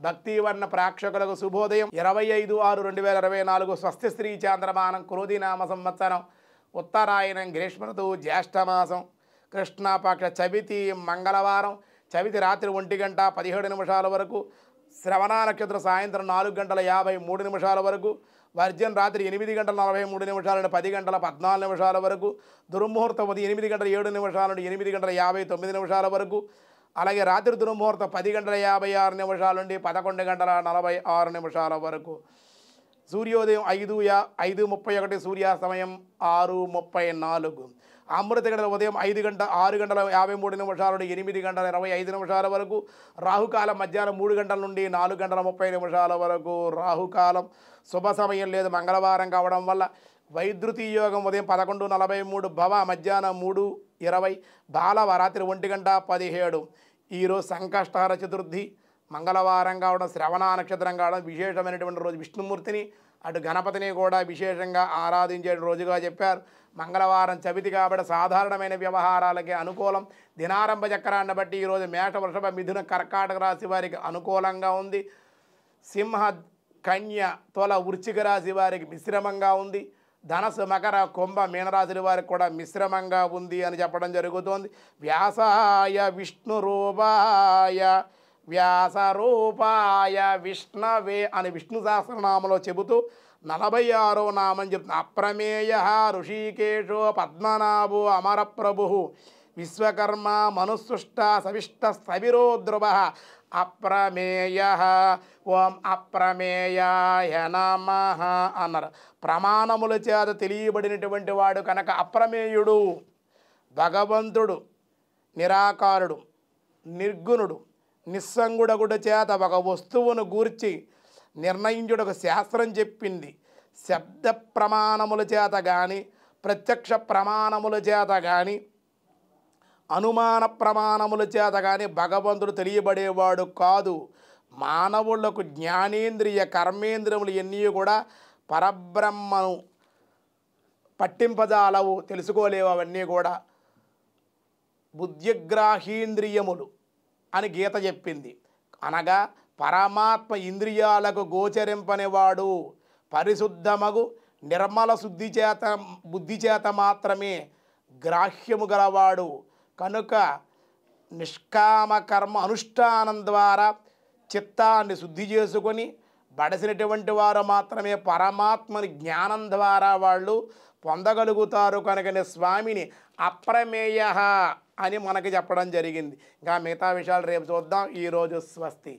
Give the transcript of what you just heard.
భక్తివర్ణ ప్రేక్షకులకు శుభోదయం 25/6/2024 స్వస్తి శ్రీ చాంద్రమానం క్రోధినామ సంవత్సరం ఉత్తరాయణం గ్రీష్మఋతు జ్యేష్ఠమాసం కృష్ణపక్ష చవితి మంగళవారం చవితి రాత్రి 1:17 వరకు శ్రవణ నక్షత్రం సాయంత్రం 4:53 వరకు వర్జన్ రాత్రి 8:43 నుండి 10:14 వరకు దుర్ముహూర్తం ఉదయం 8:07 నుండి 8:59 వరకు అలాగే రాత్రి దుర్ముహూర్తం 10:56 నుండి 11:46 వరకు సూర్యోదయం 5:31 సూర్యాస్తమయం 6:34 అమృత గంటల ఉదయం 6:53 నుండి 8:25 వరకు రాహుకాలం మధ్యాహ్నం 3 గంటల నుండి 4:30 వరకు రాహుకాలం శుభ సమయం లేదు మంగళవారం కావడం వల్ల వైద్యుతి యోగం ఉదయం 11:43 భవ మధ్యాహ్నం 3:20 బాలవ రాత్రి 1:17 ఈరోజు సంకష్టహర చతుర్థి మంగళవారం కావడం శ్రవణ నక్షత్రం కావడం విశేషమైనటువంటి రోజు విష్ణుమూర్తిని అటు గణపతిని కూడా విశేషంగా ఆరాధించే రోజుగా చెప్పారు మంగళవారం చవితి కాబట్టి సాధారణమైన వ్యవహారాలకే అనుకూలం దినారంభ చక్రాన్ని బట్టి ఈరోజు మేష వృషభ మిథున కర్కాటక రాశి వారికి అనుకూలంగా ఉంది సింహ కన్య తుల వృశ్చిక రాశి వారికి మిశ్రమంగా ఉంది ధనస్సు మకర కుంభ మీనరాశుల వారికి కూడా మిశ్రమంగా ఉంది అని చెప్పడం జరుగుతోంది వ్యాసాయ విష్ణు రూపాయ వ్యాస రూపాయ విష్ణవే అని విష్ణు సహస్రనామంలో చెబుతూ 46వ నామం చెప్తున్నా అప్రమేయ ఋషికేశో పద్మనాభో అమరప్రభు విశ్వకర్మ మనుసృష్ట సవిష్ట స్థవిరో ధ్రువ అప్రమేయ ఓం అప్రమేయాయ నమః అన్నారు ప్రమాణముల చేత తెలియబడినటువంటి వాడు కనుక అప్రమేయుడు భగవంతుడు నిరాకారుడు నిర్గుణుడు నిస్సంగుడగుడు చేత ఒక వస్తువును గూర్చి నిర్ణయించుటకు శాస్త్రం చెప్పింది శబ్ద ప్రమాణముల చేత కానీ ప్రత్యక్ష ప్రమాణముల చేత కానీ అనుమాన ప్రమాణముల చేత కానీ భగవంతుడు తెలియబడేవాడు కాదు మానవులకు జ్ఞానేంద్రియ కర్మేంద్రియములు ఎన్నీ కూడా పరబ్రహ్మను పట్టింపజాలవు తెలుసుకోలేవు అవన్నీ కూడా బుద్ధిగ్రాహీంద్రియములు అని గీత చెప్పింది అనగా పరమాత్మ ఇంద్రియాలకు గోచరింపనివాడు పరిశుద్ధమగు నిర్మల బుద్ధి చేత మాత్రమే గ్రాహ్యము గలవాడు కనుక నిష్కామ కర్మ అనుష్ఠానం ద్వారా చిత్తాన్ని శుద్ధి చేసుకొని బడసినటువంటి వారు మాత్రమే పరమాత్మని జ్ఞానం ద్వారా వాళ్ళు పొందగలుగుతారు కనుకనే స్వామిని అప్రమేయ అని మనకి చెప్పడం జరిగింది ఇంకా మిగతా విషయాలు రేపు చూద్దాం ఈరోజు స్వస్తి